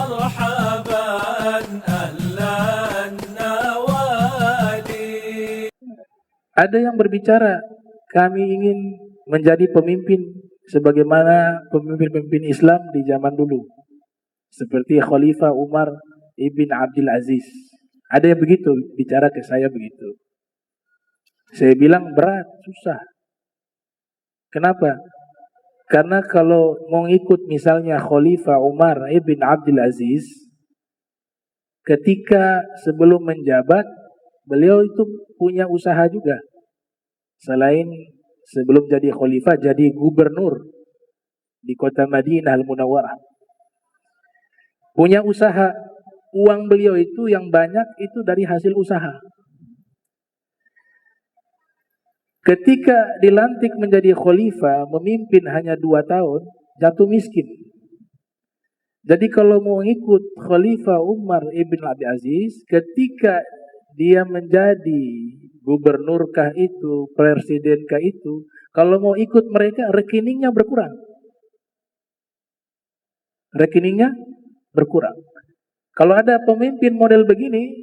مرحبا أهلا النوادي. Ada yang berbicara, kami ingin menjadi pemimpin sebagaimana pemimpin-pemimpin Islam di zaman dulu. Seperti Khalifah Umar ibn Abdul Aziz. Ada yang begitu, bicara ke saya begitu. Saya bilang berat, susah. Kenapa? Karena kalau mau ikut misalnya Khalifah Umar ibn Abdul Aziz, ketika sebelum menjabat, beliau itu punya usaha juga. Selain sebelum jadi khalifah, jadi gubernur di kota Madinah Al-Munawwarah. Punya usaha, uang beliau itu yang banyak itu dari hasil usaha. Ketika dilantik menjadi khalifah, memimpin hanya 2 tahun, jatuh miskin. Jadi kalau mau ikut Khalifah Umar ibn Abdul Aziz, ketika dia menjadi gubernurkah itu, presidenkah itu, kalau mau ikut mereka, rekeningnya berkurang. Rekeningnya berkurang. Kalau ada pemimpin model begini,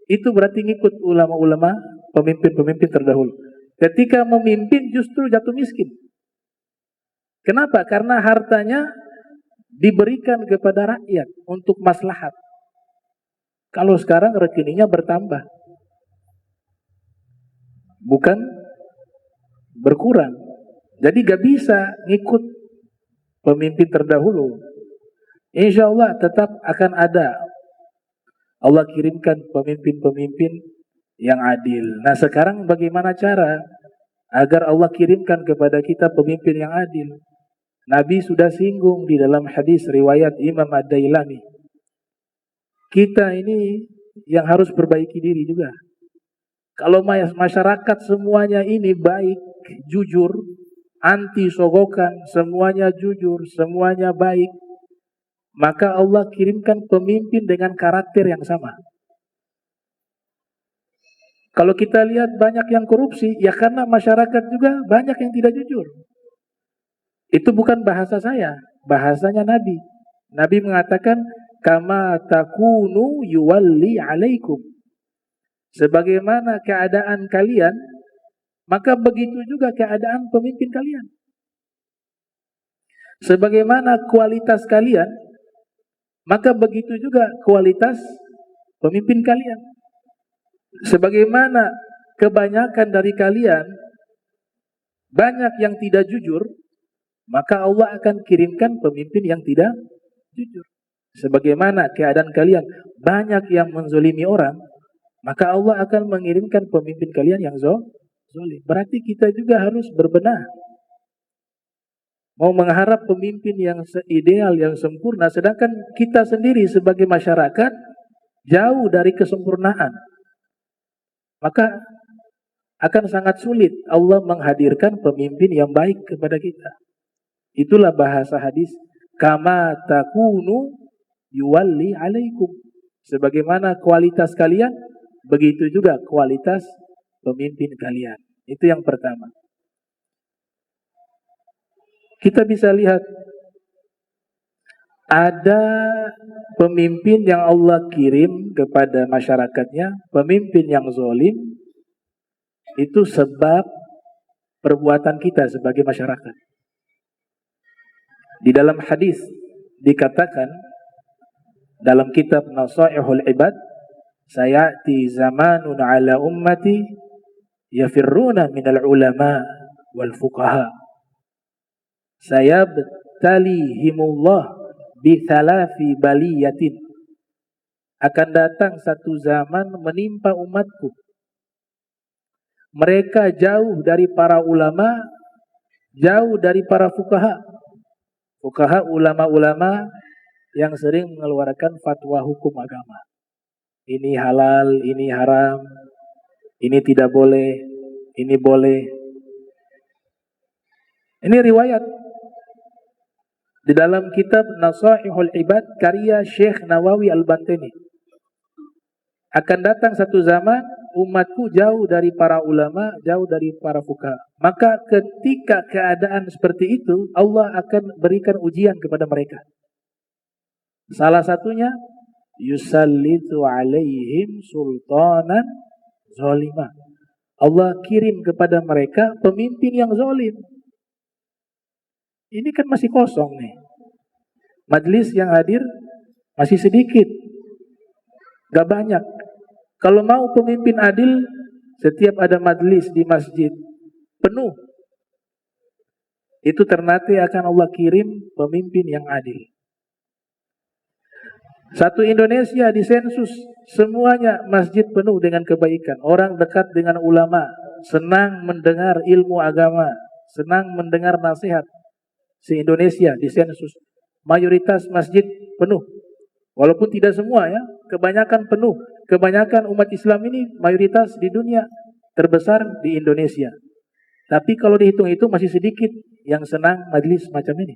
itu berarti ngikut ulama-ulama, pemimpin-pemimpin terdahulu. Ketika memimpin justru jatuh miskin. Kenapa? Karena hartanya diberikan kepada rakyat untuk maslahat. Kalau sekarang rekeningnya bertambah, bukan berkurang. Jadi gak bisa ngikut pemimpin terdahulu. Insya Allah tetap akan ada. Allah kirimkan pemimpin-pemimpin yang adil. Nah sekarang bagaimana cara agar Allah kirimkan kepada kita pemimpin yang adil? Nabi sudah singgung di dalam hadis riwayat Imam Ad-Dailami. Kita ini yang harus perbaiki diri juga. Kalau masyarakat semuanya ini baik, jujur, anti sogokan, semuanya jujur, semuanya baik, maka Allah kirimkan pemimpin dengan karakter yang sama. Kalau kita lihat banyak yang korupsi, ya karena masyarakat juga banyak yang tidak jujur. Itu bukan bahasa saya, bahasanya Nabi. Nabi mengatakan, kama takunu yuwalli alaikum. Sebagaimana keadaan kalian, maka begitu juga keadaan pemimpin kalian. Sebagaimana kualitas kalian, maka begitu juga kualitas pemimpin kalian. Sebagaimana kebanyakan dari kalian banyak yang tidak jujur, maka Allah akan kirimkan pemimpin yang tidak jujur. Sebagaimana keadaan kalian banyak yang menzolimi orang, maka Allah akan mengirimkan pemimpin kalian yang zolim. Berarti kita juga harus berbenah. Mau mengharap pemimpin yang ideal, yang sempurna, sedangkan kita sendiri sebagai masyarakat jauh dari kesempurnaan, maka akan sangat sulit Allah menghadirkan pemimpin yang baik kepada kita. Itulah bahasa hadis, kama takunu yuwalli alaikum. Sebagaimana kualitas kalian, begitu juga kualitas pemimpin kalian. Itu yang pertama. Kita bisa lihat ada pemimpin yang Allah kirim kepada masyarakatnya, pemimpin yang zalim, itu sebab perbuatan kita sebagai masyarakat. Di dalam hadis dikatakan dalam kitab Nasaihul Ibad, sayati zamanun ala ummati yafirruna minal ulama wal fuqaha. Saya betalihimullah bithalafi baliyatin. Akan datang satu zaman menimpa umatku. Mereka jauh dari para ulama, jauh dari para fuqaha. Fuqaha ulama-ulama yang sering mengeluarkan fatwa hukum agama. Ini halal, ini haram, ini tidak boleh, ini boleh. Ini riwayat di dalam kitab Nasaihul Ibad karya Syekh Nawawi Al-Bantani. Akan datang satu zaman umatku jauh dari para ulama, jauh dari para fuqaha. Maka ketika keadaan seperti itu, Allah akan berikan ujian kepada mereka. Salah satunya yusallitu alaihim sultanan zalima. Allah kirim kepada mereka pemimpin yang zalim. Ini kan masih kosong nih. Majelis yang hadir masih sedikit, gak banyak. Kalau mau pemimpin adil, setiap ada majelis di masjid penuh, itu ternate akan Allah kirim pemimpin yang adil. Satu Indonesia di sensus, semuanya masjid penuh dengan kebaikan. Orang dekat dengan ulama, senang mendengar ilmu agama, senang mendengar nasihat. Se-Indonesia di sensus, mayoritas masjid penuh. Walaupun tidak semua ya, kebanyakan penuh. Kebanyakan umat Islam ini mayoritas di dunia, terbesar di Indonesia. Tapi kalau dihitung itu masih sedikit yang senang majlis macam ini.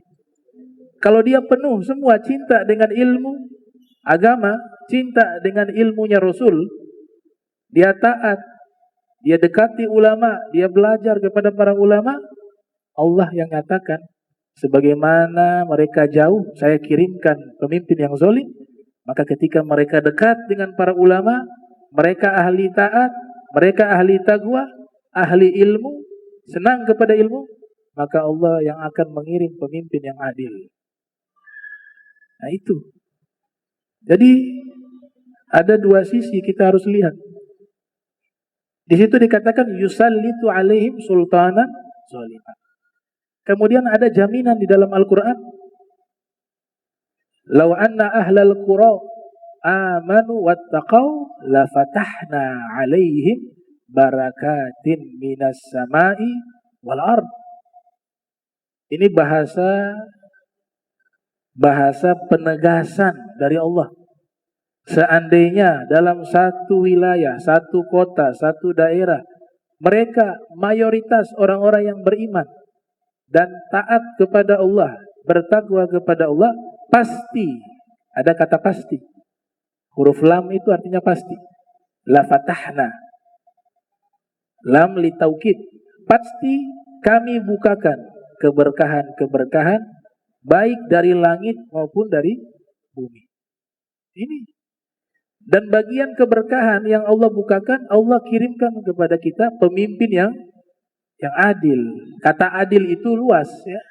Kalau dia penuh semua cinta dengan ilmu agama, cinta dengan ilmunya Rasul, dia taat, dia dekati ulama, dia belajar kepada para ulama, Allah yang katakan, sebagaimana mereka jauh, saya kirimkan pemimpin yang zalim. Maka ketika mereka dekat dengan para ulama, mereka ahli taat, mereka ahli taqwa, ahli ilmu, senang kepada ilmu, maka Allah yang akan mengirim pemimpin yang adil. Nah itu. Jadi ada dua sisi kita harus lihat. Di situ dikatakan yusallitu alaihim sultanan zaliman. Kemudian ada jaminan di dalam Al-Quran. Law anna ahlal qura amanu wattaqau la fatahna alaihim barakatin minas samai wal ard. Ini bahasa penegasan dari Allah. Seandainya dalam satu wilayah, satu kota, satu daerah, mereka mayoritas orang-orang yang beriman dan taat kepada Allah, bertakwa kepada Allah, pasti, ada kata pasti. Huruf lam itu artinya pasti. La fatahna. Lam li taukid. Pasti kami bukakan keberkahan-keberkahan baik dari langit maupun dari bumi. Ini. Dan bagian keberkahan yang Allah bukakan, Allah kirimkan kepada kita pemimpin yang adil. Kata adil itu luas ya.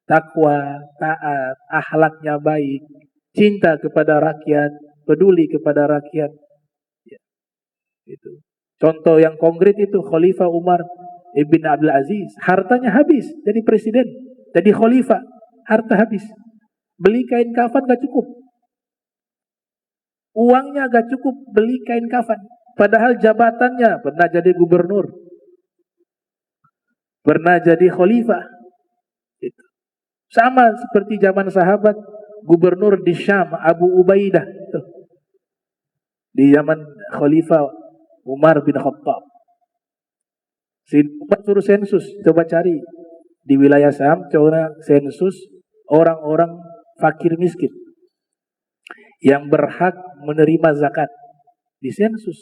Takwa, taat, akhlaknya baik, cinta kepada rakyat, peduli kepada rakyat. Ya, itu. Contoh yang konkret itu Khalifah Umar ibn Abdul Aziz. Hartanya habis jadi presiden, jadi khalifah. Harta habis. Beli kain kafan gak cukup. Uangnya gak cukup beli kain kafan. Padahal jabatannya pernah jadi gubernur, pernah jadi khalifah. Itu. Sama seperti zaman sahabat, gubernur di Syam, Abu Ubaidah. Tuh. Di zaman Khalifah Umar bin Khattab. Si Umar suruh sensus, coba cari. Di wilayah Syam, coba sensus orang-orang fakir miskin yang berhak menerima zakat. Di sensus.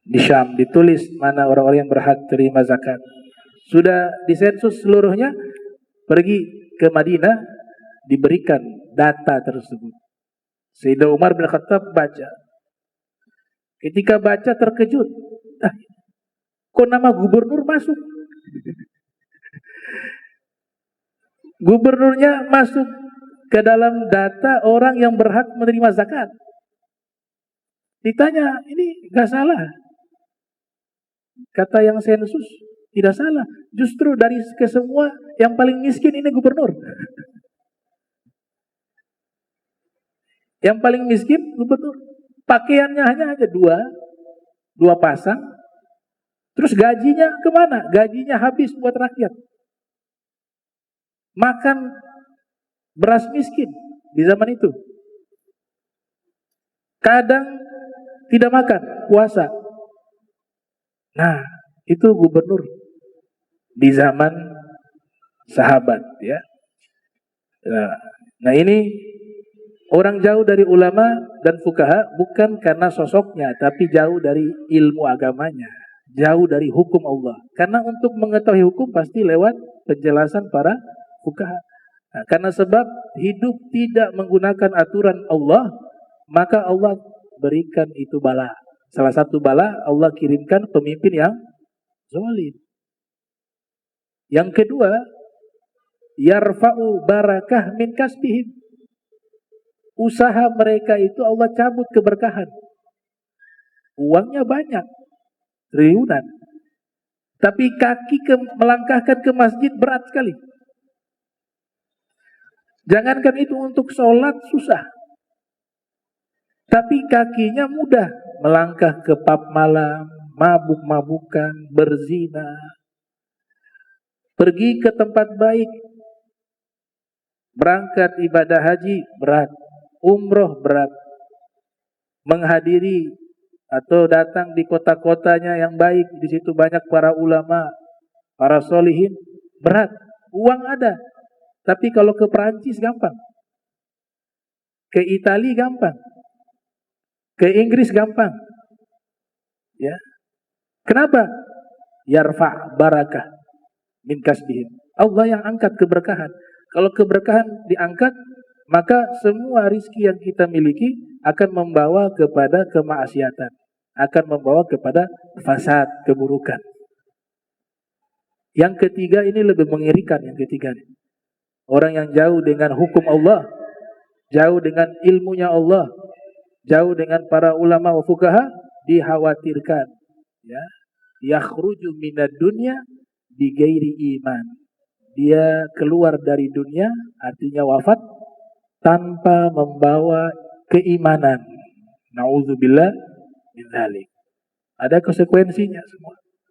Di Syam, ditulis mana orang-orang yang berhak terima zakat. Sudah disensus seluruhnya, pergi ke Madinah, diberikan data tersebut. Sayyidina Umar bin Khattab baca. Ketika baca terkejut. Kok nama gubernur masuk? Gubernurnya masuk ke dalam data orang yang berhak menerima zakat. Ditanya, ini gak salah. Kata yang sensus, tidak salah. Justru dari kesemua yang paling miskin ini gubernur. Yang paling miskin gubernur. Pakaiannya hanya dua pasang. Terus gajinya kemana? Gajinya habis buat rakyat. Makan beras miskin di zaman itu. Kadang tidak makan, puasa. Nah, itu gubernur di zaman sahabat ya. Nah ini orang jauh dari ulama dan fuqaha bukan karena sosoknya, tapi jauh dari ilmu agamanya, jauh dari hukum Allah. Karena untuk mengetahui hukum pasti lewat penjelasan para fuqaha. Nah, karena sebab hidup tidak menggunakan aturan Allah, maka Allah berikan itu bala. Salah satu bala, Allah kirimkan pemimpin yang zalim. Yang kedua, yarfa'u barakah min kasbihim. Usaha mereka itu Allah cabut keberkahan. Uangnya banyak, triliunan. Tapi kaki melangkahkan ke masjid berat sekali. Jangankan itu, untuk sholat susah. Tapi kakinya mudah. Melangkah ke pub malam, mabuk-mabukan, berzina. Pergi ke tempat baik. Berangkat ibadah haji berat. Umroh berat. Menghadiri atau datang di kota-kotanya yang baik, di situ banyak para ulama, para solihin, berat. Uang ada, tapi kalau ke Perancis gampang, ke Italia gampang, ke Inggris gampang. Ya, kenapa? Yarfa' barakah min kasbihim. Allah yang angkat keberkahan. Kalau keberkahan diangkat, maka semua rizki yang kita miliki akan membawa kepada kemaksiatan, akan membawa kepada fasad, keburukan. Yang ketiga ini lebih mengerikan. Yang ketiga, orang yang jauh dengan hukum Allah, jauh dengan ilmunya Allah, jauh dengan para ulama wa fuqaha, dikhawatirkan, ya, yakhruju minad dunya bi ghairi iman. Dia keluar dari dunia, artinya wafat, tanpa membawa keimanan. Nauzubillah min dzalik. Ada konsekuensinya semua.